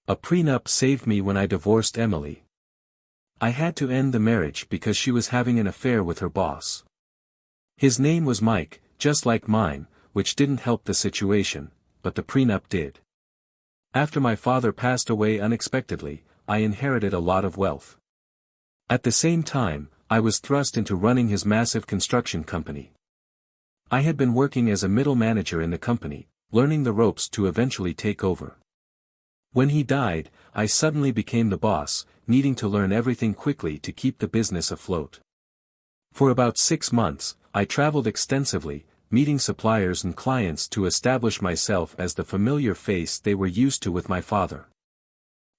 A prenup saved me when I divorced Emily. I had to end the marriage because she was having an affair with her boss. His name was Mike, just like mine, which didn't help the situation, but the prenup did. After my father passed away unexpectedly, I inherited a lot of wealth. At the same time, I was thrust into running his massive construction company. I had been working as a middle manager in the company, learning the ropes to eventually take over. When he died, I suddenly became the boss, needing to learn everything quickly to keep the business afloat. For about 6 months, I traveled extensively, meeting suppliers and clients to establish myself as the familiar face they were used to with my father.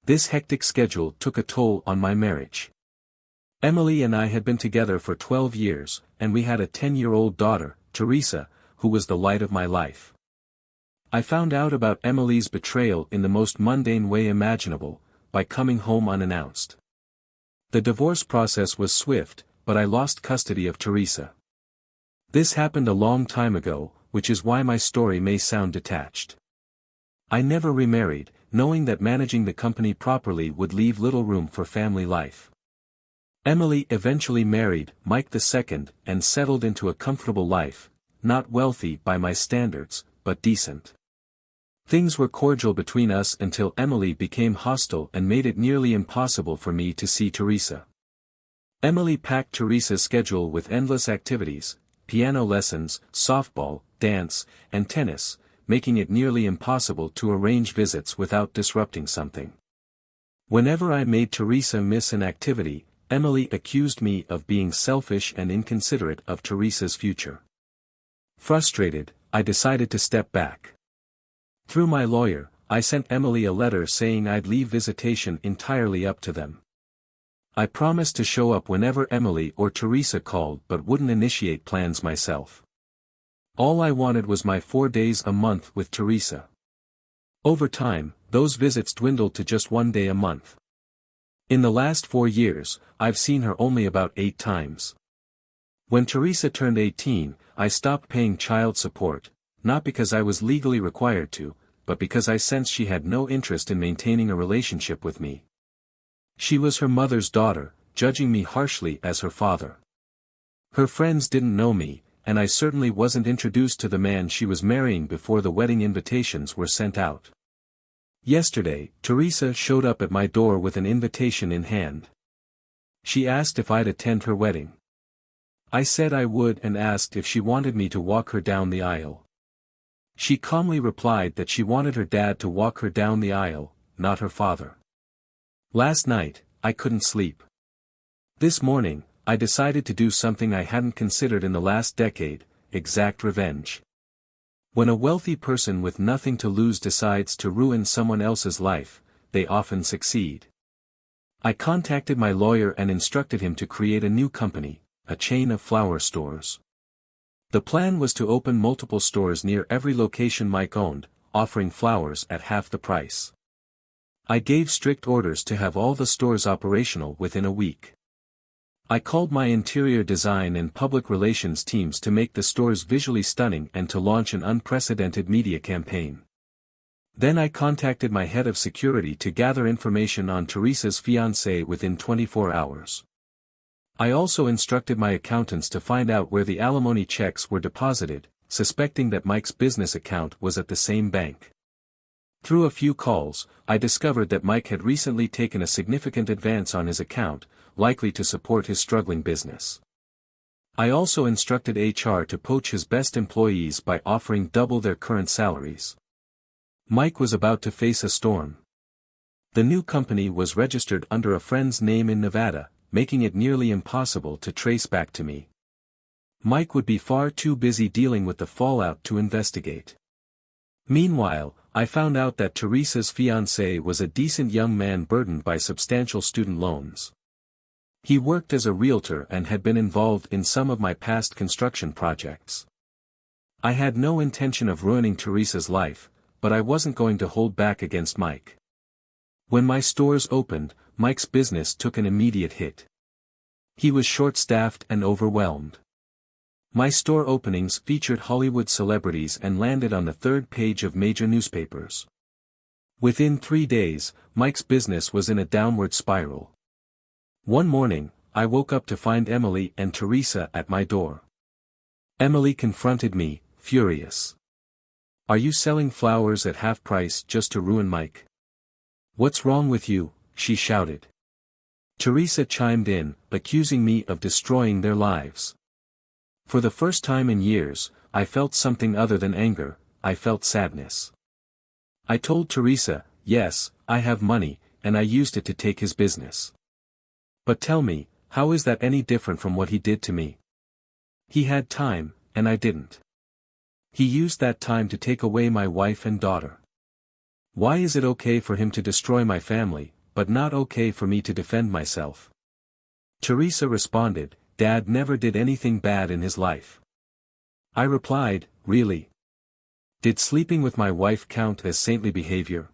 This hectic schedule took a toll on my marriage. Emily and I had been together for 12 years, and we had a 10-year-old daughter, Teresa, who was the light of my life. I found out about Emily's betrayal in the most mundane way imaginable, by coming home unannounced. The divorce process was swift, but I lost custody of Teresa. This happened a long time ago, which is why my story may sound detached. I never remarried, knowing that managing the company properly would leave little room for family life. Emily eventually married Mike II and settled into a comfortable life, not wealthy by my standards, but decent. Things were cordial between us until Emily became hostile and made it nearly impossible for me to see Teresa. Emily packed Teresa's schedule with endless activities, piano lessons, softball, dance, and tennis, making it nearly impossible to arrange visits without disrupting something. Whenever I made Teresa miss an activity, Emily accused me of being selfish and inconsiderate of Teresa's future. Frustrated, I decided to step back. Through my lawyer, I sent Emily a letter saying I'd leave visitation entirely up to them. I promised to show up whenever Emily or Teresa called but wouldn't initiate plans myself. All I wanted was my 4 days a month with Teresa. Over time, those visits dwindled to just 1 day a month. In the last 4 years, I've seen her only about 8 times. When Teresa turned 18, I stopped paying child support, not because I was legally required to, but because I sensed she had no interest in maintaining a relationship with me. She was her mother's daughter, judging me harshly as her father. Her friends didn't know me, and I certainly wasn't introduced to the man she was marrying before the wedding invitations were sent out. Yesterday, Teresa showed up at my door with an invitation in hand. She asked if I'd attend her wedding. I said I would and asked if she wanted me to walk her down the aisle. She calmly replied that she wanted her dad to walk her down the aisle, not her father. Last night, I couldn't sleep. This morning, I decided to do something I hadn't considered in the last decade: exact revenge. When a wealthy person with nothing to lose decides to ruin someone else's life, they often succeed. I contacted my lawyer and instructed him to create a new company, a chain of flower stores. The plan was to open multiple stores near every location Mike owned, offering flowers at half the price. I gave strict orders to have all the stores operational within a week. I called my interior design and public relations teams to make the stores visually stunning and to launch an unprecedented media campaign. Then I contacted my head of security to gather information on Teresa's fiancé within 24 hours. I also instructed my accountants to find out where the alimony checks were deposited, suspecting that Mike's business account was at the same bank. Through a few calls, I discovered that Mike had recently taken a significant advance on his account, likely to support his struggling business. I also instructed HR to poach his best employees by offering double their current salaries. Mike was about to face a storm. The new company was registered under a friend's name in Nevada, making it nearly impossible to trace back to me. Mike would be far too busy dealing with the fallout to investigate. Meanwhile, I found out that Teresa's fiancé was a decent young man burdened by substantial student loans. He worked as a realtor and had been involved in some of my past construction projects. I had no intention of ruining Teresa's life, but I wasn't going to hold back against Mike. When my stores opened, Mike's business took an immediate hit. He was short-staffed and overwhelmed. My store openings featured Hollywood celebrities and landed on the third page of major newspapers. Within 3 days, Mike's business was in a downward spiral. One morning, I woke up to find Emily and Teresa at my door. Emily confronted me, furious. "Are you selling flowers at half price just to ruin Mike? What's wrong with you?" she shouted. Teresa chimed in, accusing me of destroying their lives. For the first time in years, I felt something other than anger. I felt sadness. I told Teresa, "Yes, I have money, and I used it to take his business. But tell me, how is that any different from what he did to me? He had time, and I didn't. He used that time to take away my wife and daughter. Why is it okay for him to destroy my family, but not okay for me to defend myself?" Teresa responded, "Dad never did anything bad in his life." I replied, "Really? Did sleeping with my wife count as saintly behavior?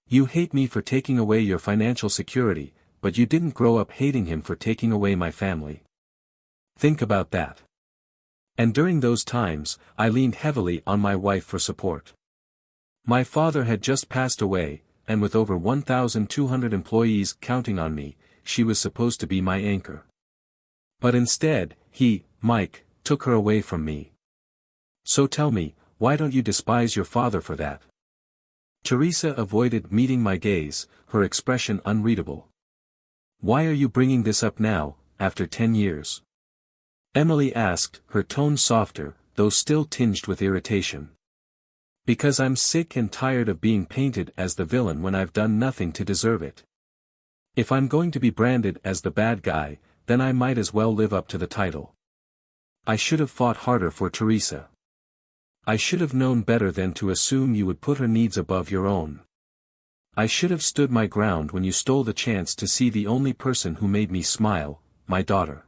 You hate me for taking away your financial security, but you didn't grow up hating him for taking away my family. Think about that." And during those times, I leaned heavily on my wife for support. My father had just passed away, and with over 1,200 employees counting on me, she was supposed to be my anchor. But instead, he, Mike, took her away from me. So tell me, why don't you despise your father for that? Teresa avoided meeting my gaze, her expression unreadable. "Why are you bringing this up now, after 10 years? Emily asked, her tone softer, though still tinged with irritation. "Because I'm sick and tired of being painted as the villain when I've done nothing to deserve it. If I'm going to be branded as the bad guy, then I might as well live up to the title. I should have fought harder for Teresa. I should have known better than to assume you would put her needs above your own. I should have stood my ground when you stole the chance to see the only person who made me smile, my daughter.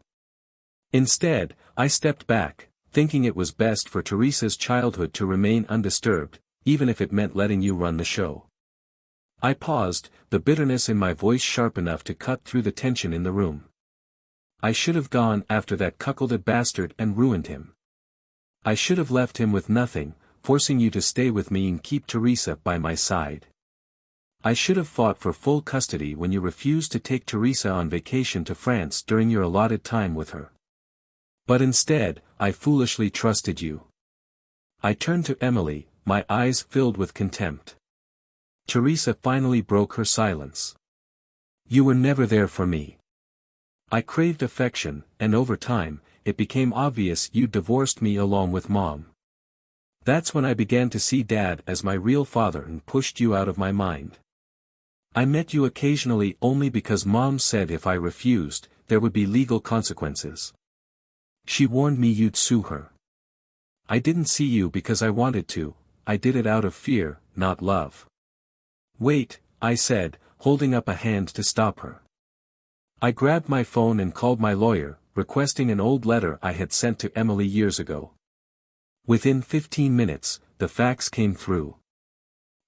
Instead, I stepped back, thinking it was best for Teresa's childhood to remain undisturbed, even if it meant letting you run the show." I paused, the bitterness in my voice sharp enough to cut through the tension in the room. "I should have gone after that cuckolded bastard and ruined him. I should have left him with nothing, forcing you to stay with me and keep Teresa by my side. I should have fought for full custody when you refused to take Teresa on vacation to France during your allotted time with her. But instead, I foolishly trusted you." I turned to Emily, my eyes filled with contempt. Teresa finally broke her silence. "You were never there for me. I craved affection, and over time, it became obvious you divorced me along with Mom. That's when I began to see Dad as my real father and pushed you out of my mind. I met you occasionally only because Mom said if I refused, there would be legal consequences. She warned me you'd sue her. I didn't see you because I wanted to, I did it out of fear, not love." "Wait," I said, holding up a hand to stop her. I grabbed my phone and called my lawyer, requesting an old letter I had sent to Emily years ago. Within 15 minutes, the fax came through.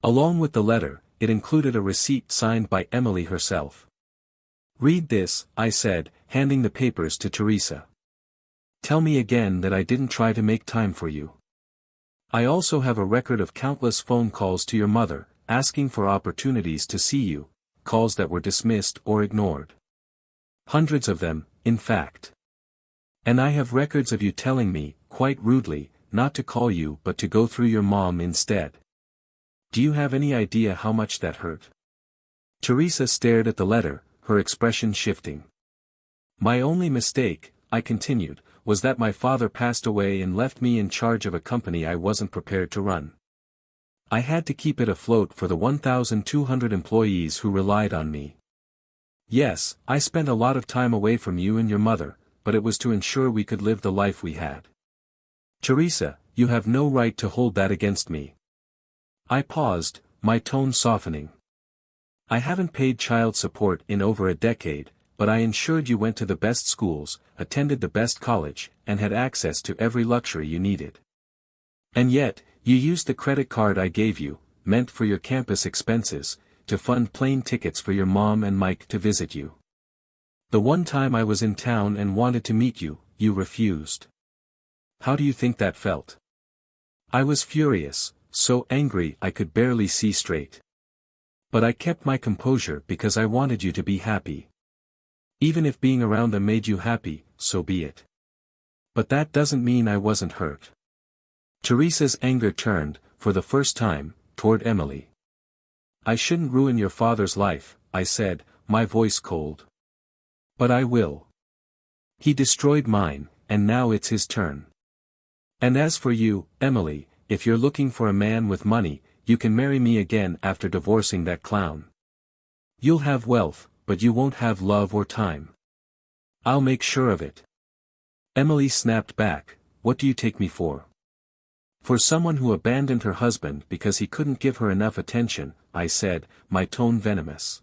Along with the letter, it included a receipt signed by Emily herself. "Read this," I said, handing the papers to Teresa. "Tell me again that I didn't try to make time for you. I also have a record of countless phone calls to your mother, asking for opportunities to see you, calls that were dismissed or ignored. Hundreds of them, in fact. And I have records of you telling me, quite rudely, not to call you but to go through your mom instead. Do you have any idea how much that hurt?" Teresa stared at the letter, her expression shifting. "My only mistake," I continued, "was that my father passed away and left me in charge of a company I wasn't prepared to run. I had to keep it afloat for the 1,200 employees who relied on me. Yes, I spent a lot of time away from you and your mother, but it was to ensure we could live the life we had. Teresa, you have no right to hold that against me." I paused, my tone softening. "I haven't paid child support in over a decade, but I ensured you went to the best schools, attended the best college, and had access to every luxury you needed. And yet, you used the credit card I gave you, meant for your campus expenses, to fund plane tickets for your mom and Mike to visit you. The one time I was in town and wanted to meet you, you refused. How do you think that felt?" I was furious, so angry I could barely see straight. But I kept my composure because I wanted you to be happy. Even if being around them made you happy, so be it. But that doesn't mean I wasn't hurt. Teresa's anger turned, for the first time, toward Emily. I shouldn't ruin your father's life, I said, my voice cold. But I will. He destroyed mine, and now it's his turn. And as for you, Emily, if you're looking for a man with money, you can marry me again after divorcing that clown. You'll have wealth, but you won't have love or time. I'll make sure of it. Emily snapped back, what do you take me for? For someone who abandoned her husband because he couldn't give her enough attention, I said, my tone venomous.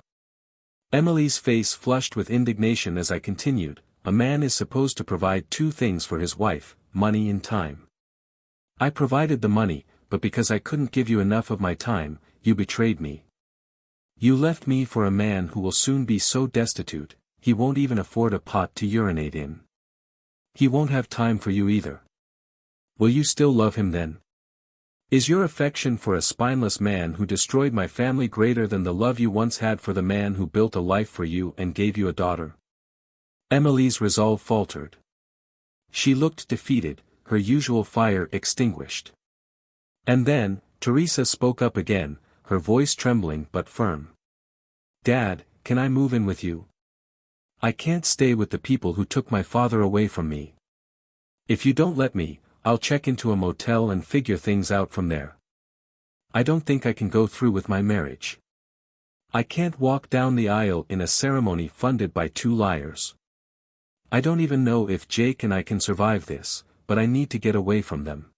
Emily's face flushed with indignation as I continued, a man is supposed to provide two things for his wife, money and time. I provided the money, but because I couldn't give you enough of my time, you betrayed me. You left me for a man who will soon be so destitute, he won't even afford a pot to urinate in. He won't have time for you either. Will you still love him then? Is your affection for a spineless man who destroyed my family greater than the love you once had for the man who built a life for you and gave you a daughter? Emily's resolve faltered. She looked defeated, her usual fire extinguished. And then, Teresa spoke up again, her voice trembling but firm. Dad, can I move in with you? I can't stay with the people who took my father away from me. If you don't let me, I'll check into a motel and figure things out from there. I don't think I can go through with my marriage. I can't walk down the aisle in a ceremony funded by two liars. I don't even know if Jake and I can survive this, but I need to get away from them.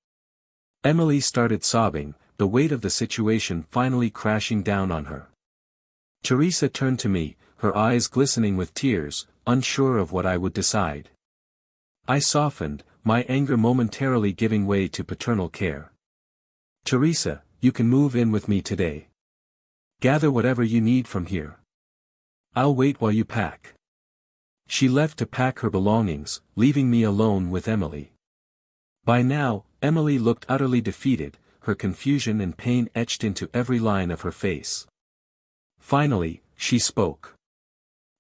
Emily started sobbing, the weight of the situation finally crashing down on her. Teresa turned to me, her eyes glistening with tears, unsure of what I would decide. I softened, my anger momentarily giving way to paternal care. Teresa, you can move in with me today. Gather whatever you need from here. I'll wait while you pack. She left to pack her belongings, leaving me alone with Emily. By now, Emily looked utterly defeated, her confusion and pain etched into every line of her face. Finally, she spoke.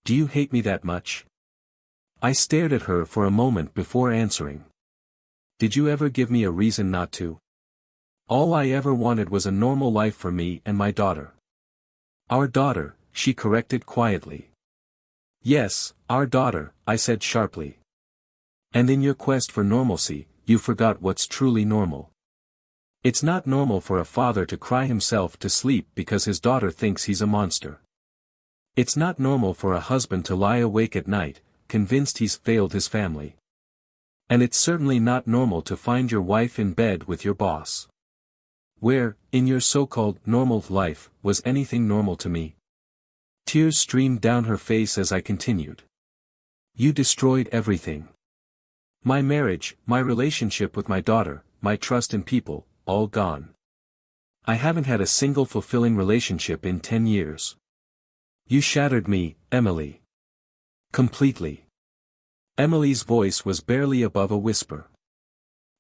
Do you hate me that much? I stared at her for a moment before answering. Did you ever give me a reason not to? All I ever wanted was a normal life for me and my daughter. Our daughter, she corrected quietly. Yes, our daughter, I said sharply. And in your quest for normalcy, you forgot what's truly normal. It's not normal for a father to cry himself to sleep because his daughter thinks he's a monster. It's not normal for a husband to lie awake at night, convinced he's failed his family. And it's certainly not normal to find your wife in bed with your boss. Where, in your so-called normal life, was anything normal to me? Tears streamed down her face as I continued. You destroyed everything. My marriage, my relationship with my daughter, my trust in people, all gone. I haven't had a single fulfilling relationship in 10 years. You shattered me, Emily. Completely. Emily's voice was barely above a whisper.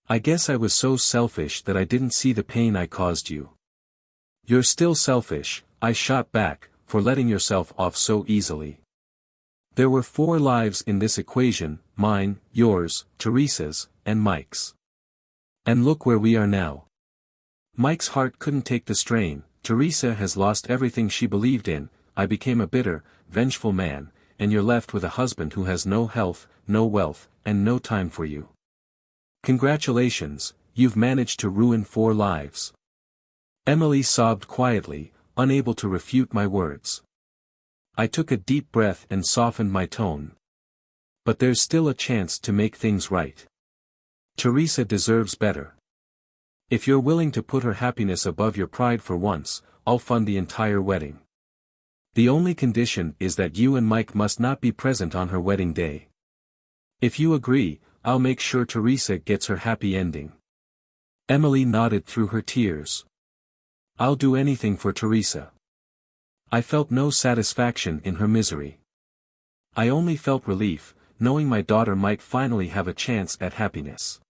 I guess I was so selfish that I didn't see the pain I caused you. You're still selfish, I shot back, for letting yourself off so easily. There were 4 lives in this equation, mine, yours, Teresa's, and Mike's. And look where we are now. Mike's heart couldn't take the strain, Teresa has lost everything she believed in, I became a bitter, vengeful man, and you're left with a husband who has no health, no wealth, and no time for you. Congratulations, you've managed to ruin 4 lives. Emily sobbed quietly, unable to refute my words. I took a deep breath and softened my tone. But there's still a chance to make things right. Teresa deserves better. If you're willing to put her happiness above your pride for once, I'll fund the entire wedding. The only condition is that you and Mike must not be present on her wedding day. If you agree, I'll make sure Teresa gets her happy ending. Emily nodded through her tears. I'll do anything for Teresa. I felt no satisfaction in her misery. I only felt relief, knowing my daughter might finally have a chance at happiness.